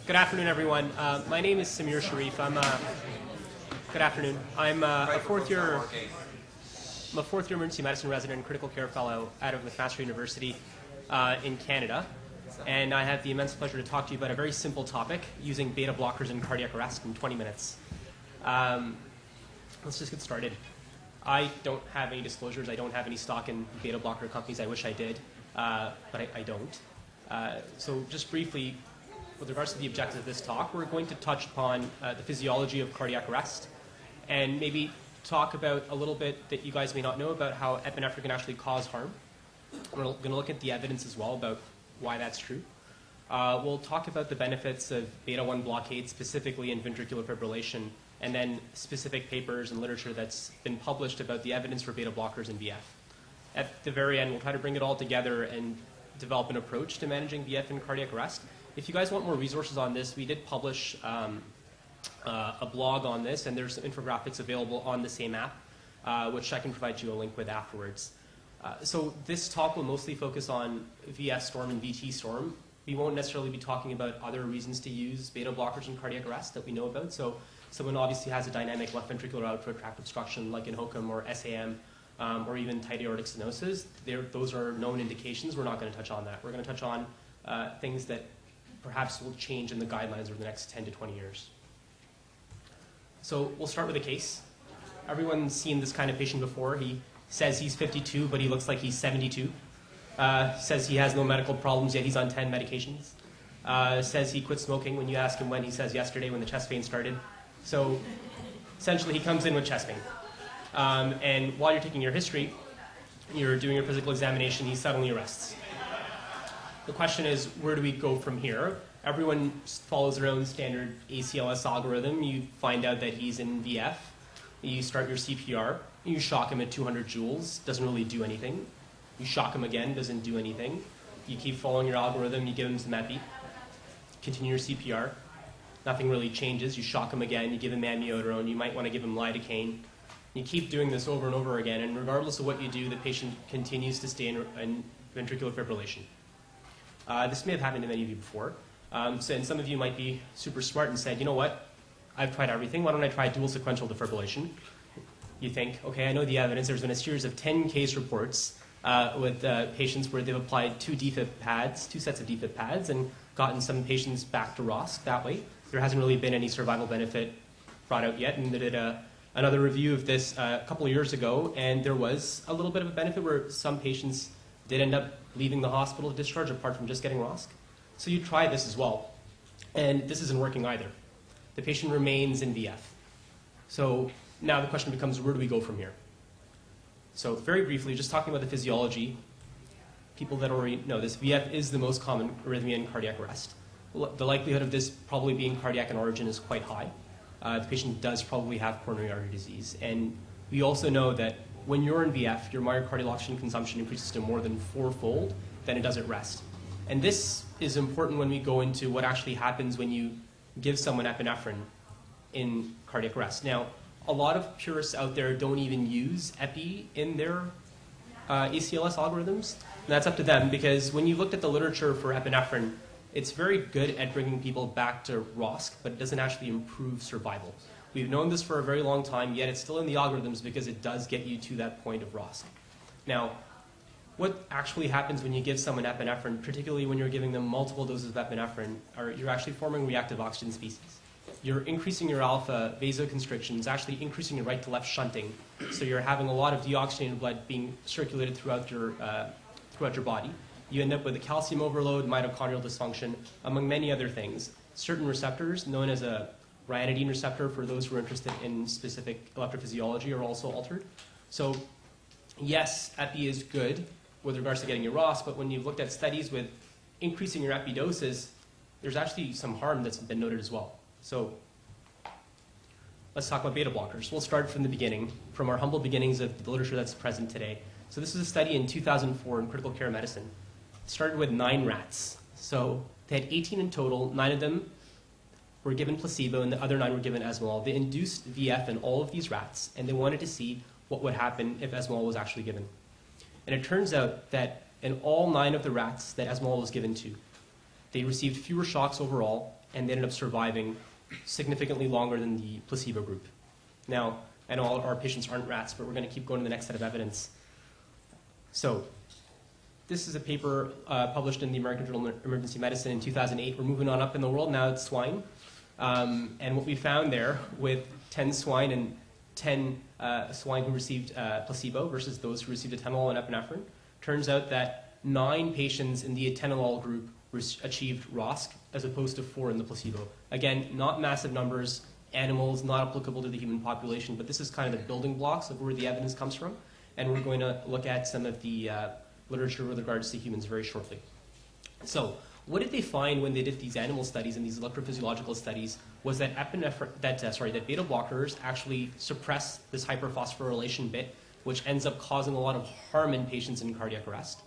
Good afternoon, everyone. My name is Sharif. Good afternoon. I'm a fourth-year emergency medicine resident and critical care fellow out of McMaster University in Canada. And I have the immense pleasure to talk to you about a very simple topic, using beta blockers in cardiac arrest in 20 minutes. Let's just get started. I don't have any disclosures. I don't have any stock in beta blocker companies. I wish I did, but I don't. So just briefly, with regards to the objectives of this talk, we're going to touch upon the physiology of cardiac arrest and maybe talk about a little bit that you guys may not know about how epinephrine can actually cause harm. We're going to look at the evidence as well about why that's true. We'll talk about the benefits of beta-1 blockade, specifically in ventricular fibrillation, and then specific papers and literature that's been published about the evidence for beta blockers in VF. At the very end, we'll try to bring it all together and develop an approach to managing VF in cardiac arrest. If you guys want more resources on this, we did publish a blog on this, and there's some infographics available on the SAEM app, which I can provide you a link with afterwards. So this talk will mostly focus on VF storm and VT storm. We won't necessarily be talking about other reasons to use beta blockers in cardiac arrest that we know about. So someone obviously has a dynamic left ventricular outflow tract obstruction like in HOCM or SAEM, or even tight aortic stenosis. Those are known indications. We're not going to touch on that. We're going to touch on things that perhaps will change in the guidelines over the next 10 to 20 years. So we'll start with a case. Everyone's seen this kind of patient before. He says he's 52, but he looks like he's 72. Says he has no medical problems, yet he's on 10 medications. Says he quit smoking. When you ask him when, he says yesterday when the chest pain started. So essentially he comes in with chest pain. And while you're taking your history, you're doing your physical examination, he suddenly arrests. The question is, where do we go from here? Everyone follows their own standard ACLS algorithm. You find out that he's in VF. You start your CPR. You shock him at 200 joules. Doesn't really do anything. You shock him again. Doesn't do anything. You keep following your algorithm. You give him some epi. Continue your CPR. Nothing really changes. You shock him again. You give him amiodarone. You might want to give him lidocaine. You keep doing this over and over again. And regardless of what you do, the patient continues to stay in ventricular fibrillation. This may have happened to many of you before. And some of you might be super smart and said, you know what? I've tried everything. Why don't I try dual sequential defibrillation? You think, okay, I know the evidence. There's been a series of 10 case reports with patients where they've applied two sets of defib pads, and gotten some patients back to ROSC that way. There hasn't really been any survival benefit brought out yet, and they did another review of this a couple of years ago, and there was a little bit of a benefit where some patients did end up leaving the hospital discharge apart from just getting ROSC. So you try this as well, and this isn't working either. The patient remains in VF. So now the question becomes, where do we go from here? So very briefly, just talking about the physiology, people that already know this, VF is the most common arrhythmia in cardiac arrest. The likelihood of this probably being cardiac in origin is quite high. The patient does probably have coronary artery disease. And we also know that when you're in VF, your myocardial oxygen consumption increases to more than 4-fold than it does at rest. And this is important when we go into what actually happens when you give someone epinephrine in cardiac arrest. Now, a lot of purists out there don't even use epi in their ACLS algorithms. And that's up to them, because when you looked at the literature for epinephrine, it's very good at bringing people back to ROSC, but it doesn't actually improve survival. We've known this for a very long time, yet it's still in the algorithms because it does get you to that point of ROSC. Now, what actually happens when you give someone epinephrine, particularly when you're giving them multiple doses of epinephrine, you're actually forming reactive oxygen species. You're increasing your alpha vasoconstrictions, actually increasing your right to left shunting. So you're having a lot of deoxygenated blood being circulated throughout your body. You end up with a calcium overload, mitochondrial dysfunction, among many other things. Certain receptors, known as a ryanodine receptor, for those who are interested in specific electrophysiology, are also altered. So yes, epi is good with regards to getting your ROS, but when you've looked at studies with increasing your epi doses, there's actually some harm that's been noted as well. So let's talk about beta blockers. We'll start from the beginning, from our humble beginnings of the literature that's present today. So this is a study in 2004 in critical care medicine. It started with 9 rats. So they had 18 in total. 9 of them were given placebo, and the other 9 were given esmolol. They induced VF in all of these rats, and they wanted to see what would happen if esmolol was actually given. And it turns out that in all 9 of the rats that esmolol was given to, they received fewer shocks overall, and they ended up surviving significantly longer than the placebo group. Now, I know all our patients aren't rats, but we're going to keep going to the next set of evidence. So, this is a paper published in the American Journal of Emergency Medicine in 2008. We're moving on up in the world. Now it's swine. And what we found there with 10 swine and 10 swine who received placebo versus those who received atenolol and epinephrine, turns out that 9 patients in the atenolol group achieved ROSC as opposed to 4 in the placebo. Again, not massive numbers, animals, not applicable to the human population, but this is kind of the building blocks of where the evidence comes from. And we're going to look at some of the literature with regards to humans very shortly. So, what did they find when they did these animal studies and these electrophysiological studies was that that beta blockers actually suppress this hyperphosphorylation bit, which ends up causing a lot of harm in patients in cardiac arrest.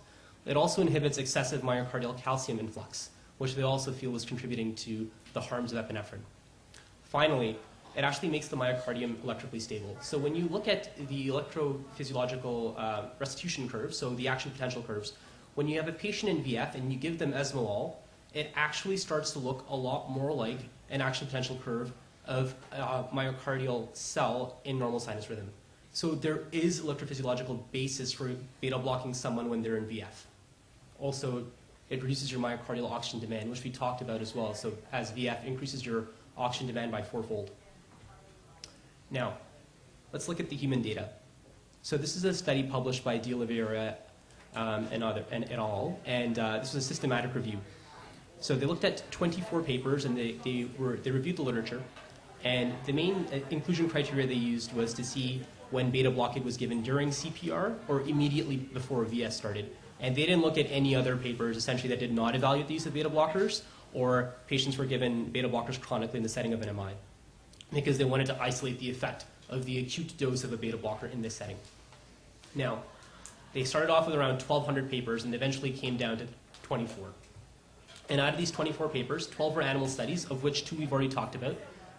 It also inhibits excessive myocardial calcium influx, which they also feel was contributing to the harms of epinephrine. Finally, it actually makes the myocardium electrically stable. So when you look at the electrophysiological restitution curves, so the action potential curves, when you have a patient in VF and you give them esmolol, it actually starts to look a lot more like an action potential curve of a myocardial cell in normal sinus rhythm. So there is electrophysiological basis for beta blocking someone when they're in VF. Also, it reduces your myocardial oxygen demand, which we talked about as well. So as VF increases your oxygen demand by 4-fold. Now, let's look at the human data. So this is a study published by De Oliveira and et al. And this was a systematic review. So they looked at 24 papers and they reviewed the literature. And the main inclusion criteria they used was to see when beta blockade was given during CPR or immediately before VS started. And they didn't look at any other papers essentially that did not evaluate the use of beta blockers or patients were given beta blockers chronically in the setting of an MI, because they wanted to isolate the effect of the acute dose of a beta blocker in this setting. Now, they started off with around 1,200 papers and eventually came down to 24. And out of these 24 papers, 12 were animal studies, of which 2 we've already talked about,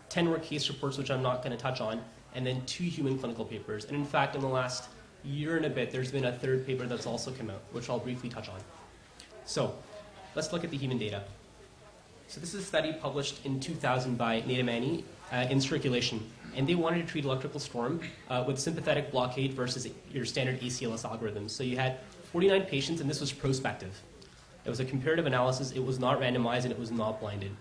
10 were case reports, which I'm not going to touch on, and then 2 human clinical papers. And in fact, in the last year and a bit, there's been a 3rd paper that's also come out, which I'll briefly touch on. So, let's look at the human data. So this is a study published in 2000 by Nadamani in Circulation, and they wanted to treat electrical storm with sympathetic blockade versus your standard ACLS algorithms. So you had 49 patients, and this was prospective. It was a comparative analysis, it was not randomized, and it was not blinded.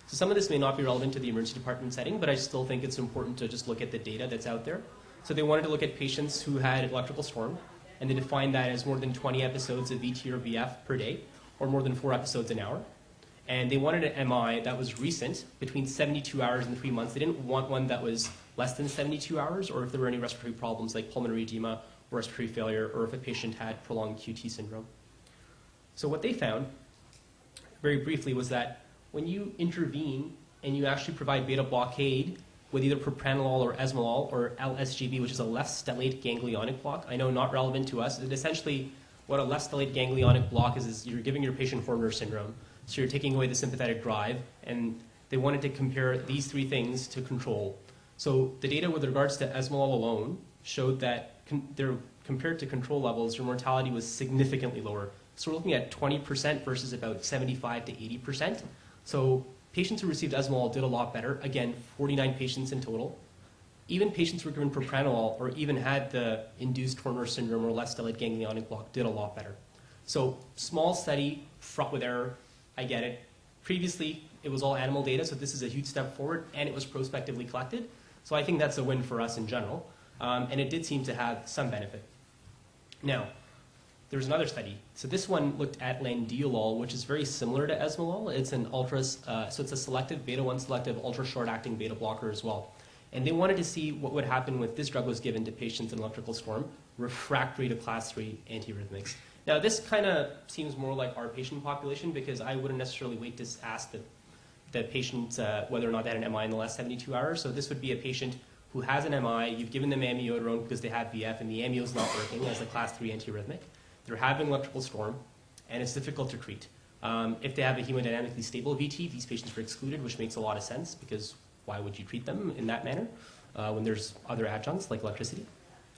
So some of this may not be relevant to the emergency department setting, but I still think it's important to just look at the data that's out there. So they wanted to look at patients who had electrical storm, and they defined that as more than 20 episodes of VT or VF per day, or more than 4 episodes an hour. And they wanted an MI that was recent, between 72 hours and 3 months. They didn't want one that was less than 72 hours, or if there were any respiratory problems like pulmonary edema or respiratory failure, or if a patient had prolonged QT syndrome. So what they found, very briefly, was that when you intervene and you actually provide beta blockade with either propranolol or esmolol or LSGB, which is a left stellate ganglionic block, I know not relevant to us, it essentially what a left stellate ganglionic block is you're giving your patient Horner syndrome. So you're taking away the sympathetic drive, and they wanted to compare these 3 things to control. So the data with regards to esmolol alone showed that compared to control levels, your mortality was significantly lower. So we're looking at 20% versus about 75 to 80%. So patients who received esmolol did a lot better. Again, 49 patients in total. Even patients who were given propranolol or even had the induced Horner syndrome or left stellate ganglionic block did a lot better. So small study, fraught with error. I get it. Previously, it was all animal data, so this is a huge step forward, and it was prospectively collected. So I think that's a win for us in general, and it did seem to have some benefit. Now, there was another study. So this one looked at landiolol, which is very similar to esmolol. It's an so it's a selective beta-1 selective ultra short-acting beta blocker as well. And they wanted to see what would happen if this drug was given to patients in electrical storm refractory to class 3 antiarrhythmics. Now, this kind of seems more like our patient population because I wouldn't necessarily wait to ask the patient whether or not they had an MI in the last 72 hours. So this would be a patient who has an MI, you've given them amiodarone because they have VF, and the amio is not working as a class 3 antiarrhythmic. They're having electrical storm, and it's difficult to treat. If they have a hemodynamically stable VT, these patients are excluded, which makes a lot of sense because why would you treat them in that manner when there's other adjuncts like electricity?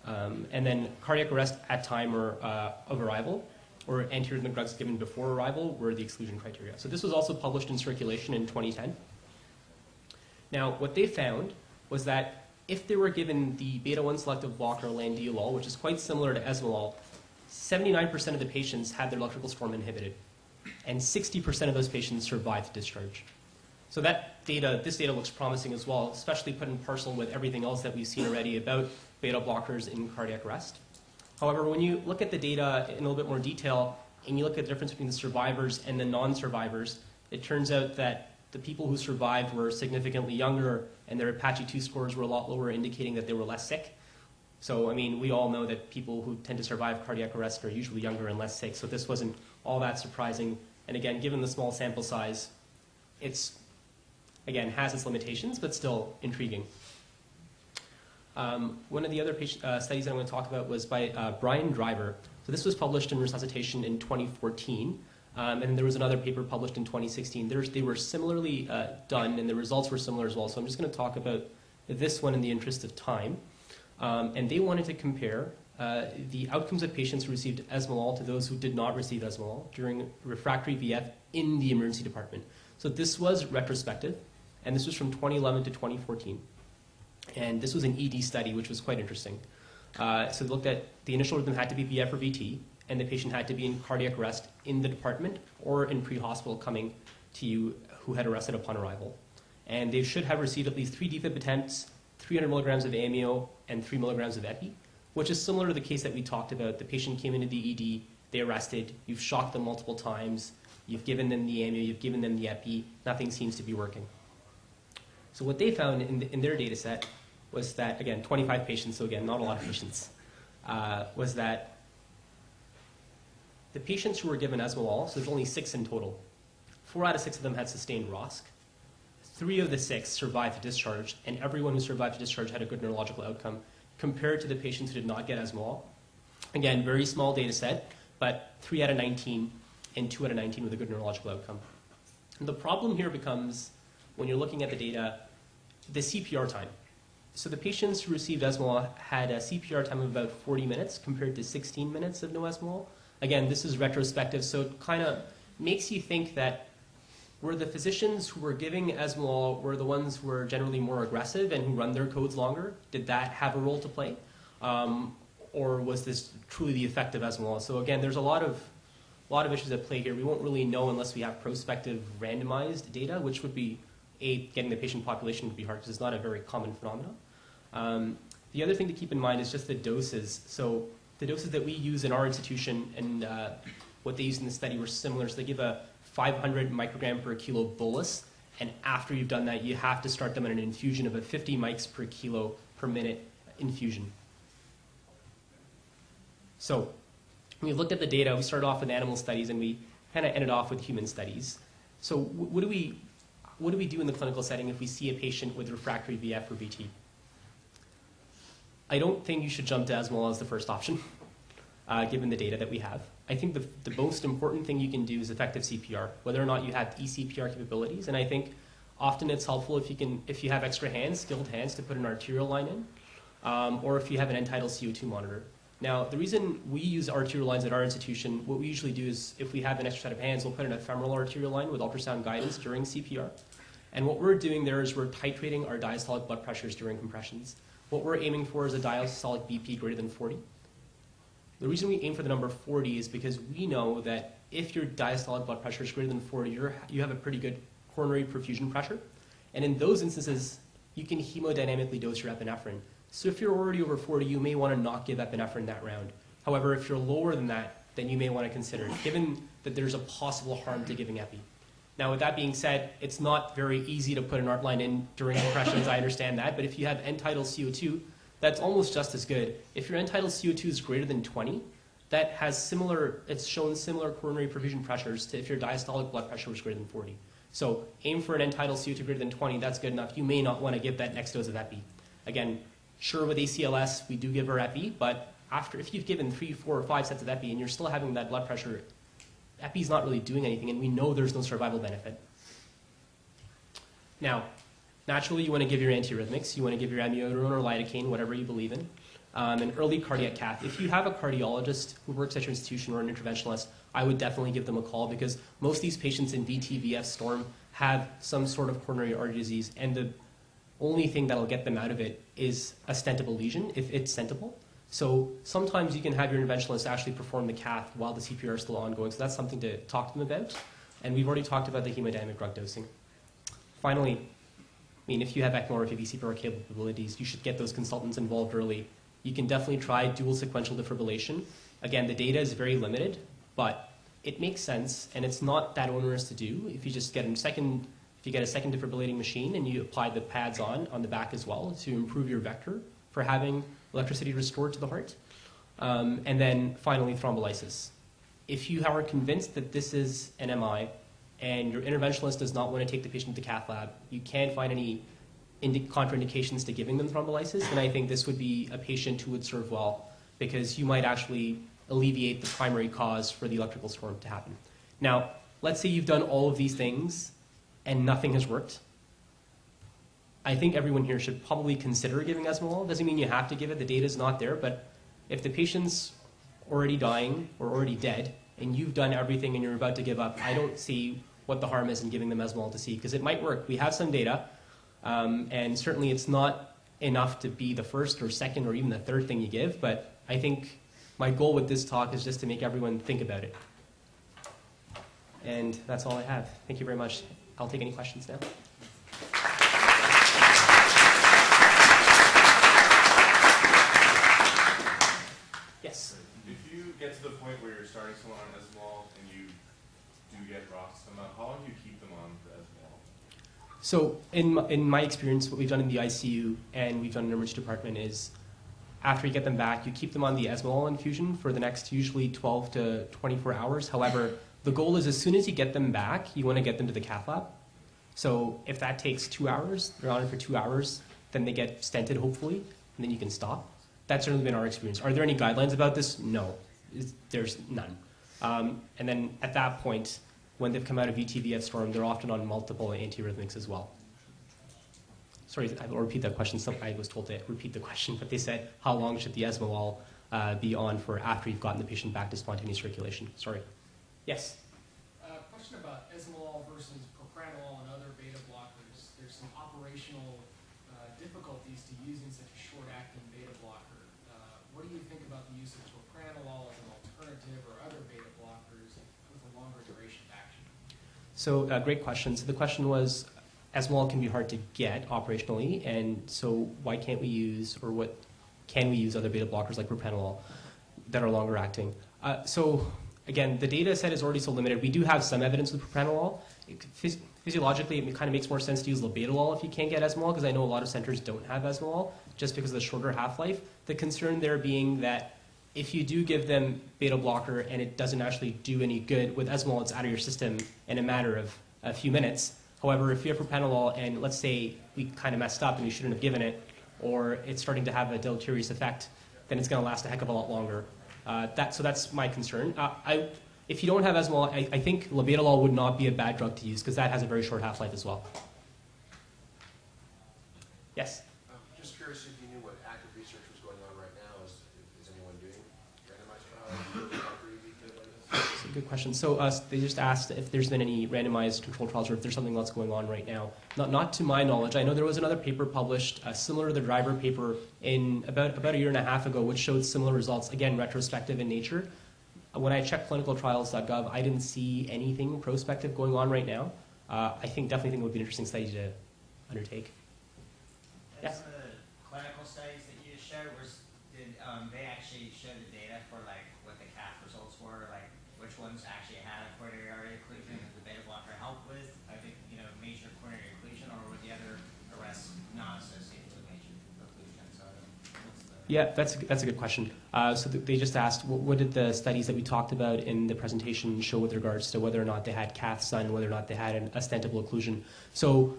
And then cardiac arrest at time of arrival. or antiarrhythmic drugs given before arrival were the exclusion criteria. So this was also published in Circulation in 2010. Now, what they found was that if they were given the beta-1 selective blocker landiolol, which is quite similar to esmolol, 79% of the patients had their electrical storm inhibited, and 60% of those patients survived discharge. So this data looks promising as well, especially put in parcel with everything else that we've seen already about beta blockers in cardiac arrest. However, when you look at the data in a little bit more detail, and you look at the difference between the survivors and the non-survivors, it turns out that the people who survived were significantly younger, and their Apache 2 scores were a lot lower, indicating that they were less sick. So, I mean, we all know that people who tend to survive cardiac arrest are usually younger and less sick, so this wasn't all that surprising. And again, given the small sample size, it's, again, has its limitations, but still intriguing. One of the other studies that I'm going to talk about was by Brian Driver. So this was published in Resuscitation in 2014, and there was another paper published in 2016. They were similarly done, and the results were similar as well. So I'm just going to talk about this one in the interest of time. And they wanted to compare the outcomes of patients who received esmolol to those who did not receive esmolol during refractory VF in the emergency department. So this was retrospective, and this was from 2011 to 2014. And this was an ED study, which was quite interesting. So they looked at the initial rhythm had to be VF or VT, and the patient had to be in cardiac arrest in the department or in pre-hospital coming to you who had arrested upon arrival. And they should have received at least 3 defib attempts, 300 milligrams of amio, and 3 milligrams of epi, which is similar to the case that we talked about. The patient came into the ED, they arrested, you've shocked them multiple times, you've given them the amio, you've given them the epi, nothing seems to be working. So what they found in their data set was that, again, 25 patients, so again, not a lot of patients, was that the patients who were given esmolol, so there's only 6 in total, 4 out of 6 of them had sustained ROSC, 3 of the 6 survived discharge, and everyone who survived discharge had a good neurological outcome compared to the patients who did not get esmolol. Again, very small data set, but 3 out of 19 and 2 out of 19 with a good neurological outcome. And the problem here becomes, when you're looking at the data, the CPR time. So the patients who received esmolol had a CPR time of about 40 minutes compared to 16 minutes of no esmolol. Again, this is retrospective, so it kind of makes you think that were the physicians who were giving esmolol were the ones who were generally more aggressive and who run their codes longer? Did that have a role to play? Or was this truly the effect of esmolol? So again, there's a lot of issues at play here. We won't really know unless we have prospective randomized data, which would be, getting the patient population would be hard because it's not a very common phenomenon. The other thing to keep in mind is just the doses. So the doses that we use in our institution and what they used in the study were similar. So they give a 500 microgram per kilo bolus, and after you've done that, you have to start them on an infusion of a 50 mics per kilo per minute infusion. So when we looked at the data, we started off with animal studies, and we kind of ended off with human studies. So what do we do in the clinical setting if we see a patient with refractory VF or VT? I don't think you should jump to esmolol as the first option, given the data that we have. I think the most important thing you can do is effective CPR, whether or not you have eCPR capabilities. And I think often it's helpful if you have extra hands, skilled hands, to put an arterial line in, or if you have an end-tidal CO2 monitor. Now, the reason we use arterial lines at our institution, what we usually do is if we have an extra set of hands, we'll put an ephemeral arterial line with ultrasound guidance during CPR. And what we're doing there is we're titrating our diastolic blood pressures during compressions. What we're aiming for is a diastolic BP greater than 40. The reason we aim for the number 40 is because we know that if your diastolic blood pressure is greater than 40, you have a pretty good coronary perfusion pressure. And in those instances, you can hemodynamically dose your epinephrine. So if you're already over 40, you may want to not give epinephrine that round. However, if you're lower than that, then you may want to consider it, given that there's a possible harm to giving epi. Now, with that being said, it's not very easy to put an art line in during compressions, I understand that, but if you have end-tidal CO2, that's almost just as good. If your end-tidal CO2 is greater than 20, that has it's shown similar coronary perfusion pressures to if your diastolic blood pressure was greater than 40. So aim for an end-tidal CO2 greater than 20, that's good enough. You may not want to give that next dose of epi. Again, sure, with ACLS, we do give our epi, but if you've given 3, 4, or 5 sets of epi and you're still having that blood pressure, epi's not really doing anything, and we know there's no survival benefit. Now, naturally, you want to give your antiarrhythmics. You want to give your amiodarone or lidocaine, whatever you believe in. an early cardiac cath. If you have a cardiologist who works at your institution or an interventionalist, I would definitely give them a call because most of these patients in VTVF STORM have some sort of coronary artery disease, and the only thing that'll get them out of it is a stentable lesion, if it's stentable. So sometimes you can have your interventionalist actually perform the cath while the CPR is still ongoing, so that's something to talk to them about. And we've already talked about the hemodynamic drug dosing. Finally, I mean, if you have ECMO or if you have CPR capabilities, you should get those consultants involved early. You can definitely try dual sequential defibrillation. Again, the data is very limited, but it makes sense, and it's not that onerous to do. If you just get a second defibrillating machine and you apply the pads on the back as well to improve your vector for having electricity restored to the heart. And then finally, thrombolysis. If you are convinced that this is an MI and your interventionalist does not want to take the patient to the cath lab, you can't find any contraindications to giving them thrombolysis, then I think this would be a patient who would serve well because you might actually alleviate the primary cause for the electrical storm to happen. Now, let's say you've done all of these things and nothing has worked. I think everyone here should probably consider giving esmolol. Doesn't mean you have to give it. The data is not there, but if the patient's already dying or already dead and you've done everything and you're about to give up, I don't see what the harm is in giving them esmolol to see, because it might work. We have some data, and certainly it's not enough to be the first or second or even the third thing you give, but I think my goal with this talk is just to make everyone think about it. And that's all I have. Thank you very much. I'll take any questions now. Yes? If you get to the point where you're starting someone on esmolol and you do get roxadustat, how long do you keep them on for esmolol? So in my experience, what we've done in the ICU and we've done in the emergency department is after you get them back, you keep them on the esmolol infusion for the next usually 12 to 24 hours. However, the goal is as soon as you get them back, you want to get them to the cath lab. So if that takes 2 hours, they're on it for 2 hours, then they get stented hopefully, and then you can stop. That's certainly been our experience. Are there any guidelines about this? No, there's none. And then at that point, when they've come out of VTVF STORM, they're often on multiple antiarrhythmics as well. Sorry, I will repeat that question. I was told to repeat the question, but they said, how long should the esmolol be on for after you've gotten the patient back to spontaneous circulation? Sorry. Yes? Question about esmolol versus propranolol and other beta blockers. There's some operational difficulties to using such a short-acting beta blocker. What do you think about the use of propranolol as an alternative or other beta blockers with a longer duration of action? So great question. So the question was, esmolol can be hard to get operationally, and so why can't we use, or what can we use other beta blockers like propranolol that are longer acting? So again, the data set is already so limited. We do have some evidence with propranolol. Physiologically, it kind of makes more sense to use labetalol if you can't get esmolol, because I know a lot of centers don't have esmolol just because of the shorter half-life. The concern there being that if you do give them beta blocker and it doesn't actually do any good, with esmolol it's out of your system in a matter of a few minutes. However, if you have propranolol and let's say we kind of messed up and we shouldn't have given it, or it's starting to have a deleterious effect, then it's going to last a heck of a lot longer. So that's my concern. If you don't have esmolol, I think labetalol would not be a bad drug to use because that has a very short half-life as well. Yes? Just curious if you knew what active research was going on right now. Is anyone doing randomized trials? That's a good question. So they just asked if there's been any randomized controlled trials or if there's something else going on right now. Not to my knowledge. I know there was another paper published similar to the driver paper in about a year and a half ago, which showed similar results, again, retrospective in nature. When I checked clinicaltrials.gov, I didn't see anything prospective going on right now. I definitely think it would be an interesting study to undertake. Yes? Some of the clinical studies that you just showed, did they actually show the data for like what the cath results were, like which ones actually had a coronary artery occlusion that the beta blocker helped with? I think, major coronary occlusion, or were the other arrests not associated with major occlusion? So what's the... Yeah, that's a good question. So they just asked, what did the studies that we talked about in the presentation show with regards to whether or not they had caths done, whether or not they had a stentable occlusion? So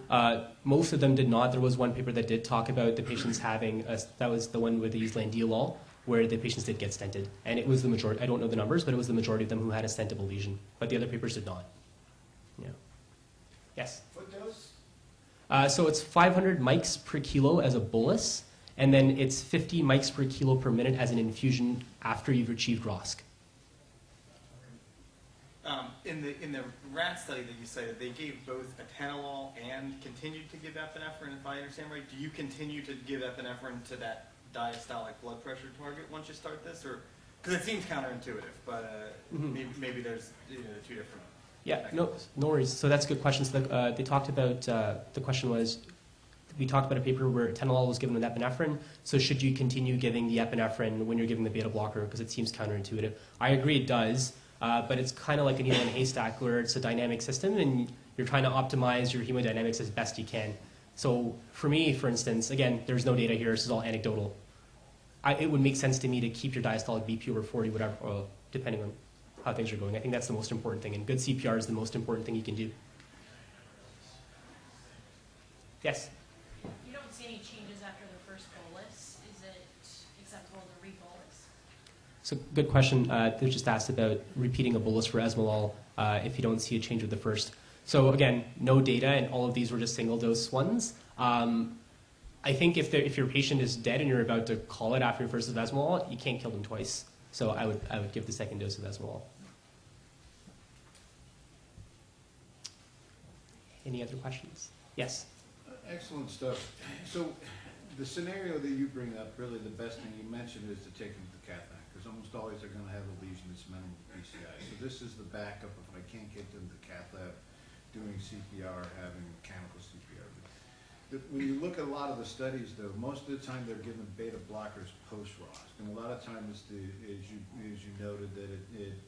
most of them did not. There was one paper that did talk about the patients having, that was the one where they used landiolol, where the patients did get stented. And it was the majority, I don't know the numbers, but it was the majority of them who had a stentable lesion. But the other papers did not. Yeah. Yes? What dose? So it's 500 mics per kilo as a bolus. and then it's 50 mics per kilo per minute as an infusion after you've achieved ROSC. In the rat study that you cited, they gave both atenolol and continued to give epinephrine, if I understand right. Do you continue to give epinephrine to that diastolic blood pressure target once you start this? Or because it seems counterintuitive, but maybe there's two different. Yeah, no worries. So that's a good question. So they talked about, the question was, we talked about a paper where atenolol was given with epinephrine. So should you continue giving the epinephrine when you're giving the beta blocker? Because it seems counterintuitive. I agree it does, but it's kind of like a needle in a haystack where it's a dynamic system and you're trying to optimize your hemodynamics as best you can. So for me, for instance, again, there's no data here. This is all anecdotal. It would make sense to me to keep your diastolic BP over 40, whatever, depending on how things are going. I think that's the most important thing, and good CPR is the most important thing you can do. Yes? You don't see any changes after the first bolus. Is it acceptable to re-bolus? So good question. They just asked about repeating a bolus for esmolol if you don't see a change with the first. So again, no data, and all of these were just single-dose ones. I think if your patient is dead and you're about to call it after your first of esmolol, you can't kill them twice. So I would give the second dose of esmolol. Any other questions? Yes. Excellent stuff. So the scenario that you bring up, really the best thing you mentioned is to take them to the cath lab, because almost always they're going to have a lesion that's minimal to PCI. So this is the backup if I can't get them to the cath lab doing CPR, having mechanical CPR. When you look at a lot of the studies, though, most of the time they're given beta blockers post-ROSC. And a lot of times, as you noted, that it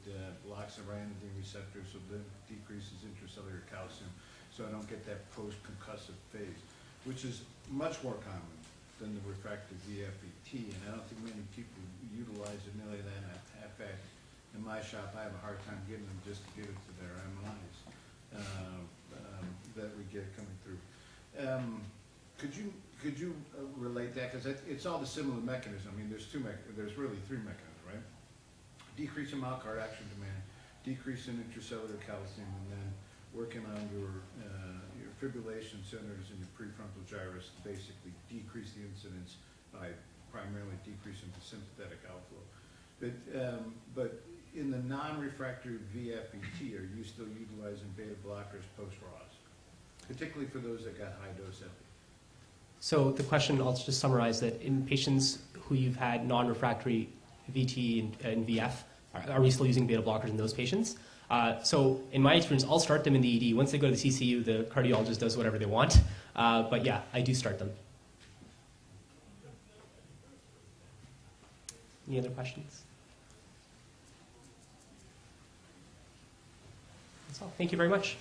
blocks the ryanodine receptor, so then decreases intracellular calcium, so I don't get that post-concussive phase, which is much more common than the refractory VFET. And I don't think many people utilize it nearly that. In fact, in my shop, I have a hard time getting them just to give it to their MIs that we get coming through. Could you relate that? Because it's all the similar mechanism. I mean, there's really three mechanisms, right? Decrease in myocardial action demand, decrease in intracellular calcium, and then working on your fibrillation centers in your prefrontal gyrus to basically decrease the incidence by primarily decreasing the sympathetic outflow. But in the non-refractory VFET, are you still utilizing beta blockers post-ROSC, particularly for those that got high-dose epi? So the question, I'll just summarize that in patients who you've had non-refractory VT and VF, are we still using beta blockers in those patients? So in my experience, I'll start them in the ED. Once they go to the CCU, the cardiologist does whatever they want. But yeah, I do start them. Any other questions? That's all. Thank you very much.